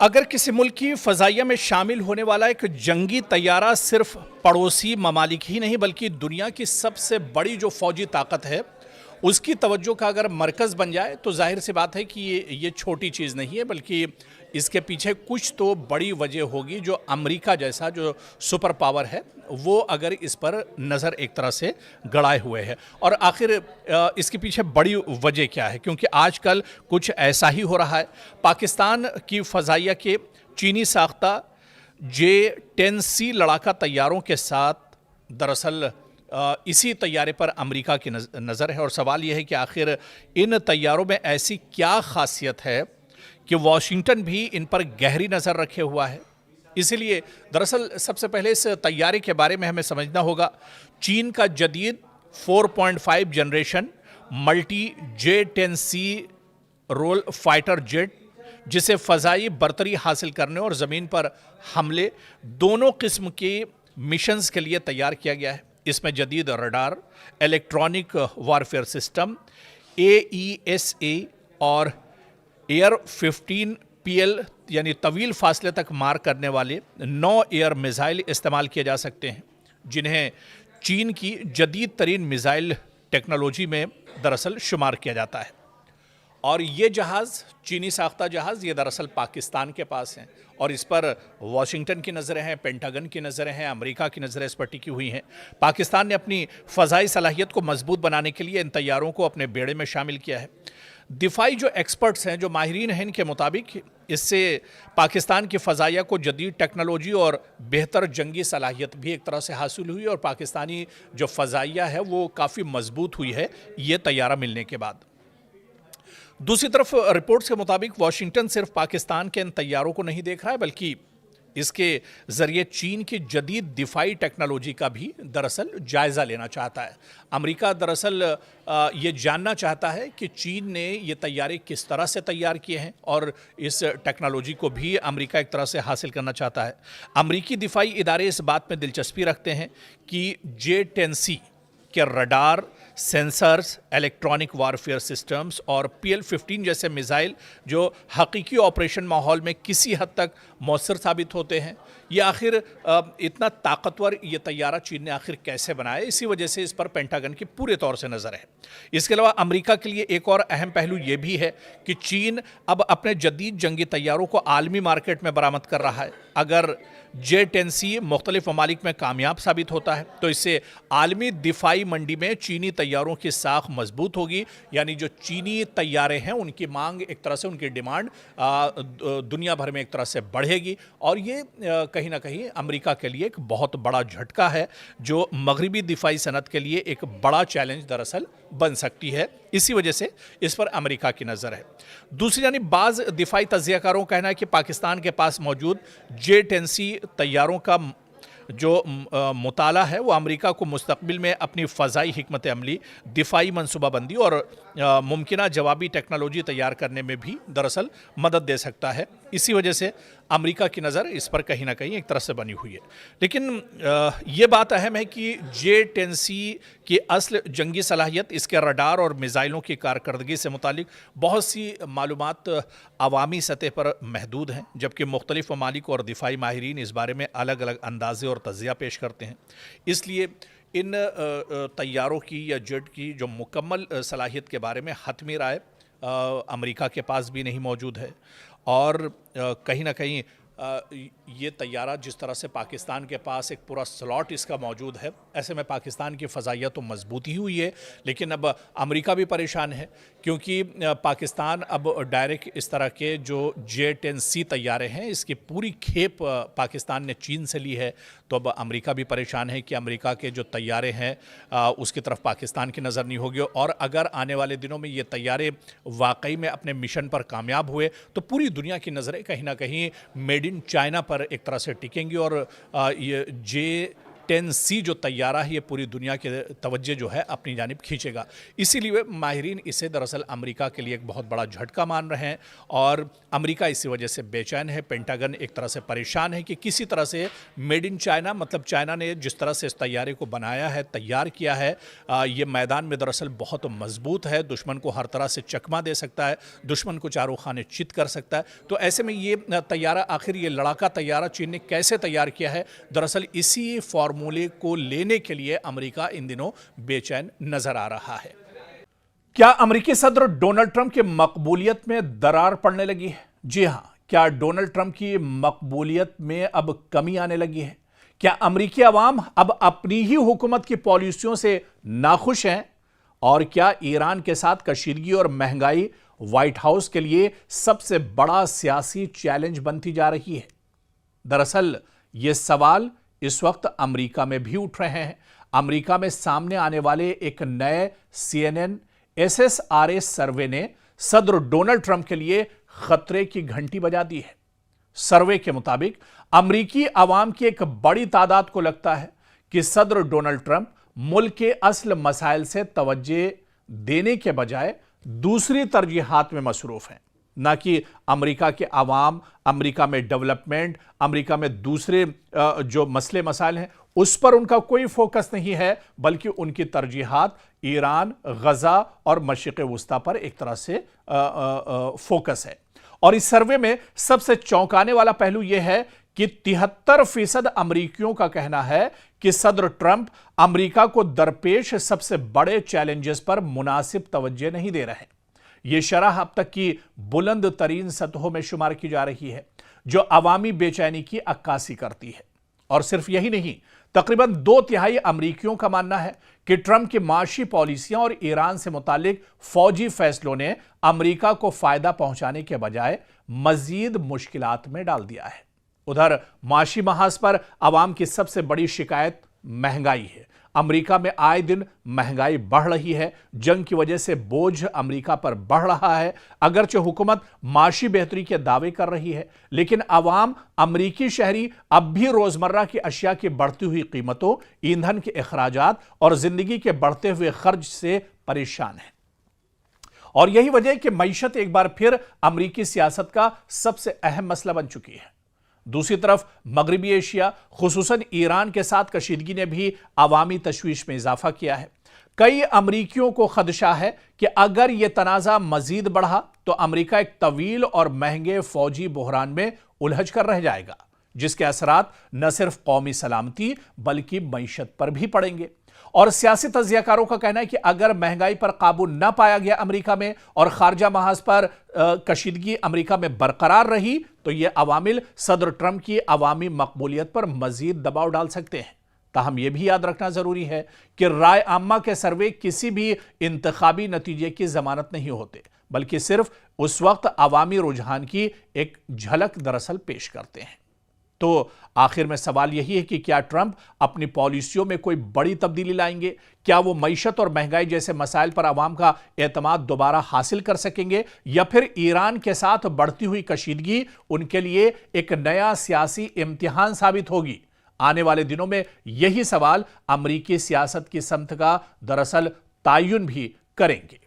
अगर किसी मुल्क की फ़ज़ाइया में शामिल होने वाला एक जंगी तैयारा सिर्फ पड़ोसी ममालिक ही नहीं बल्कि दुनिया की सबसे बड़ी जो फ़ौजी ताकत है उसकी तवज्जो का अगर मरकज़ बन जाए तो जाहिर सी बात है कि ये छोटी चीज़ नहीं है, बल्कि इसके पीछे कुछ तो बड़ी वजह होगी। जो अमेरिका जैसा जो सुपर पावर है वो अगर इस पर नज़र एक तरह से गड़ाए हुए है। और आखिर इसके पीछे बड़ी वजह क्या है, क्योंकि आजकल कुछ ऐसा ही हो रहा है। पाकिस्तान की फ़ज़ाइया के चीनी साख्ता J-10C लड़ाका तैयारों के साथ दरअसल इसी तैयारे पर अमेरिका की नज़र है। और सवाल यह है कि आखिर इन तैयारों में ऐसी क्या खासियत है कि वॉशिंगटन भी इन पर गहरी नज़र रखे हुआ है। इसीलिए दरअसल सबसे पहले इस तैयारे के बारे में हमें समझना होगा। चीन का जदीद 4.5 generation multi J-10C role fighter jet, जिसे फ़ज़ाई बरतरी हासिल करने और ज़मीन पर हमले दोनों किस्म के मिशंस के लिए तैयार किया गया है। इसमें जदीद radar, electronic warfare system, AESA और एयर 15 PL यानी तवील फासले तक मार करने वाले 9 एयर मिसाइल इस्तेमाल किए जा सकते हैं, जिन्हें चीन की जदीद तरीन मिसाइल टेक्नोलॉजी में दरअसल शुमार किया जाता है। और ये जहाज़, चीनी साख्ता जहाज़, ये दरअसल पाकिस्तान के पास हैं और इस पर वाशिंगटन की नज़रें हैं, पेंटागन की नज़रें हैं, अमेरिका की नज़रें इस पर टिकी हुई हैं। पाकिस्तान ने अपनी फ़ज़ाई सलाहियत को मजबूत बनाने के लिए इन तैयारों को अपने बेड़े में शामिल किया है। दिफाई जो एक्सपर्ट्स हैं, जो माहिरीन हैं, इनके मुताबिक इससे पाकिस्तान की फ़ज़ाइया को जदीद टेक्नोलॉजी और बेहतर जंगी सलाहियत भी एक तरह से हासिल हुई और पाकिस्तानी जो फ़ज़ाइया है वो काफ़ी मजबूत हुई है ये तैयारा मिलने के बाद। दूसरी तरफ रिपोर्ट्स के मुताबिक वाशिंगटन सिर्फ पाकिस्तान के इन तैयारों को नहीं देख रहा है, बल्कि इसके ज़रिए चीन की जदीद दिफाई टेक्नोलॉजी का भी दरअसल जायज़ा लेना चाहता है। अमेरिका दरअसल ये जानना चाहता है कि चीन ने ये तैयारे किस तरह से तैयार किए हैं और इस टेक्नोलॉजी को भी अमेरिका एक तरह से हासिल करना चाहता है। अमेरिकी दिफाई इदारे इस बात में दिलचस्पी रखते हैं कि J-10C के radar, sensors, electronic warfare systems और PL-15 जैसे मिसाइल जो हकीकी ऑपरेशन माहौल में किसी हद तक मौसर साबित होते हैं, ये आखिर इतना ताकतवर ये तैयारा चीन ने आखिर कैसे बनाया, इसी वजह से इस पर पेंटागन की पूरे तौर से नज़र है। इसके अलावा अमेरिका के लिए एक और अहम पहलू ये भी है कि चीन अब अपने जदीद जंगी तैयारों को आलमी मार्केट में बरामद कर रहा है। अगर J-10C मुख्तलिफ ममालिक में कामयाब साबित होता है तो इससे आलमी दिफाई मंडी में चीनी तैयारों की साख मजबूत होगी, यानी जो चीनी तैयारे हैं उनकी मांग एक तरह से, उनकी डिमांड दुनिया भर में एक तरह से बढ़ेगी। और ये कहीं ना कहीं अमेरिका के लिए एक बहुत बड़ा झटका है जो मगरबी दिफाई सनत के लिए एक बड़ा चैलेंज दरअसल बन सकती है। इसी वजह से इस पर अमेरिका की नज़र है। दूसरी जानिब बाज़ दिफाई तज्ज़ियाकारों का कहना है कि पाकिस्तान के पास मौजूद J-10C तैयारों का जो मुताला है वो अमेरिका को मुस्तकबिल में अपनी फ़ज़ाई हिकमत अमली, दिफाई मनसूबाबंदी और मुमकिना जवाबी टेक्नोलॉजी तैयार करने में भी दरअसल मदद दे सकता है। इसी वजह से अमेरिका की नज़र इस पर कहीं ना कहीं एक तरह से बनी हुई है। लेकिन ये बात अहम है कि J-10C की असल जंगी सलाहियत, इसके रडार और मिसाइलों की कारकर्दगी से मुतालिक बहुत सी मालूमात अवामी सतह पर महदूद हैं, जबकि मुख्तलिफ ममालिक और दिफाई माहिरीन इस बारे में अलग अलग अंदाजे और तज़िया पेश करते हैं। इसलिए इन तैयारों की या जेट की जो मुकम्मल सलाहियत के बारे में हतमी राय अमेरिका के पास भी नहीं मौजूद है। और कहीं ना कहीं ये तैयारा जिस तरह से पाकिस्तान के पास एक पूरा स्लॉट इसका मौजूद है, ऐसे में पाकिस्तान की फ़ज़ाइया तो मजबूत ही हुई है, लेकिन अब अमेरिका भी परेशान है क्योंकि पाकिस्तान अब डायरेक्ट इस तरह के जो J-10C तैयारे हैं इसकी पूरी खेप पाकिस्तान ने चीन से ली है। तो अब अमेरिका भी परेशान है कि अमेरिका के जो तैयारे हैं उसकी तरफ पाकिस्तान की नज़र नहीं होगी। और अगर आने वाले दिनों में ये तैयारे वाकई में अपने मिशन पर कामयाब हुए तो पूरी दुनिया की नज़रें कहीं ना कहीं मेड इन चाइना पर एक तरह से टिकेंगी और ये 10C जो तैयारा है ये पूरी दुनिया के तवज्जो जो है अपनी जानिब खींचेगा। इसीलिए माहिरीन इसे दरअसल अमेरिका के लिए एक बहुत बड़ा झटका मान रहे हैं और अमेरिका इसी वजह से बेचैन है। पेंटागन एक तरह से परेशान है कि किसी तरह से मेड इन चाइना, मतलब चाइना ने जिस तरह से इस तैयारे को बनाया है, तैयार किया है, ये मैदान में दरअसल बहुत मजबूत है, दुश्मन को हर तरह से चकमा दे सकता है, दुश्मन को चारों खाने चित कर सकता है। तो ऐसे में ये तैयारा, आखिर ये लड़ाका तैयारा चीन ने कैसे तैयार किया है, दरअसल इसी फॉर्मूले को लेने के लिए अमेरिका इन दिनों बेचैन नजर आ रहा है। क्या अमेरिकी सदर डोनाल्ड ट्रंप की मकबूलियत में दरार पड़ने लगी है? जी हां, क्या डोनाल्ड ट्रंप की मकबूलियत में अब कमी आने लगी है? क्या अमेरिकी अवाम अब अपनी ही हुकूमत की पॉलिसियों से नाखुश हैं? और क्या ईरान के साथ कशीदगी और महंगाई व्हाइट हाउस के लिए सबसे बड़ा सियासी चैलेंज बनती जा रही है? दरअसल ये सवाल इस वक्त अमेरिका में भी उठ रहे हैं। अमेरिका में सामने आने वाले एक नए CNN SSRA सर्वे ने सदर डोनाल्ड ट्रंप के लिए खतरे की घंटी बजा दी है। सर्वे के मुताबिक अमेरिकी अवाम की एक बड़ी तादाद को लगता है कि सदर डोनाल्ड ट्रंप मुल्क के असल मसाइल से तवज्जो देने के बजाय दूसरी तरजीहात में मसरूफ हैं। ना कि अमेरिका के अवाम, अमेरिका में डेवलपमेंट, अमेरिका में दूसरे जो मसले मसाइल हैं उस पर उनका कोई फोकस नहीं है, बल्कि उनकी तरजीहात ईरान, गजा और मशरिक़ वुस्ता पर एक तरह से फोकस है। और इस सर्वे में सबसे चौंकाने वाला पहलू यह है कि 73% अमेरिकियों का कहना है कि सदर ट्रंप अमेरिका को दरपेश सबसे बड़े चैलेंजेस पर मुनासिब तवज्जो नहीं दे रहे। यह शरह अब तक की बुलंद तरीन सतहों में शुमार की जा रही है, जो अवामी बेचैनी की अक्कासी करती है। और सिर्फ यही नहीं, तकरीबन 2/3 अमेरिकियों का मानना है कि ट्रंप की माशी पॉलिसियां और ईरान से मुतालिक फौजी फैसलों ने अमेरिका को फायदा पहुंचाने के बजाय मजीद मुश्किलात में डाल दिया है। उधर माशी महाज पर अवाम की सबसे बड़ी शिकायत महंगाई है। अमेरिका में आए दिन महंगाई बढ़ रही है। जंग की वजह से बोझ अमेरिका पर बढ़ रहा है। अगरचे हुकूमत माशी बेहतरी के दावे कर रही है, लेकिन अवाम, अमेरिकी शहरी अब भी रोजमर्रा की अशिया की बढ़ती हुई कीमतों, ईंधन के अखराजात और जिंदगी के बढ़ते हुए खर्च से परेशान है। और यही वजह है कि मईशत एक बार फिर अमेरिकी सियासत का सबसे अहम मसला बन चुकी है। दूसरी तरफ मगरबी एशिया, खुसूसन ईरान के साथ कशीदगी ने भी अवामी तशवीश में इजाफा किया है। कई अमरीकियों को खदशा है कि अगर यह तनाज़ा मजीद बढ़ा तो अमेरिका एक तवील और महंगे फौजी बहरान में उलझ कर रह जाएगा, जिसके असरात न सिर्फ कौमी सलामती बल्कि मईशत पर भी पड़ेंगे। और सियासी तज्जियाकारों का कहना है कि अगर महंगाई पर काबू न पाया गया अमेरिका में और खारजा महाज पर कशीदगी अमेरिका में बरकरार रही तो यह अवामिल सदर ट्रंप की अवामी मकबूलियत पर मजीद दबाव डाल सकते हैं। ताहम यह भी याद रखना जरूरी है कि राय आम्मा के सर्वे किसी भी इंतखाबी नतीजे की जमानत नहीं होते, बल्कि सिर्फ उस वक्त अवामी रुझान की एक झलक दरअसल पेश करते हैं। तो आखिर में सवाल यही है कि क्या ट्रंप अपनी पॉलिसियों में कोई बड़ी तब्दीली लाएंगे? क्या वो मईशत और महंगाई जैसे मसाइल पर आवाम का एतमाद दोबारा हासिल कर सकेंगे, या फिर ईरान के साथ बढ़ती हुई कशीदगी उनके लिए एक नया सियासी इम्तिहान साबित होगी? आने वाले दिनों में यही सवाल अमेरिकी सियासत की समत का दरअसल तायुन भी करेंगे।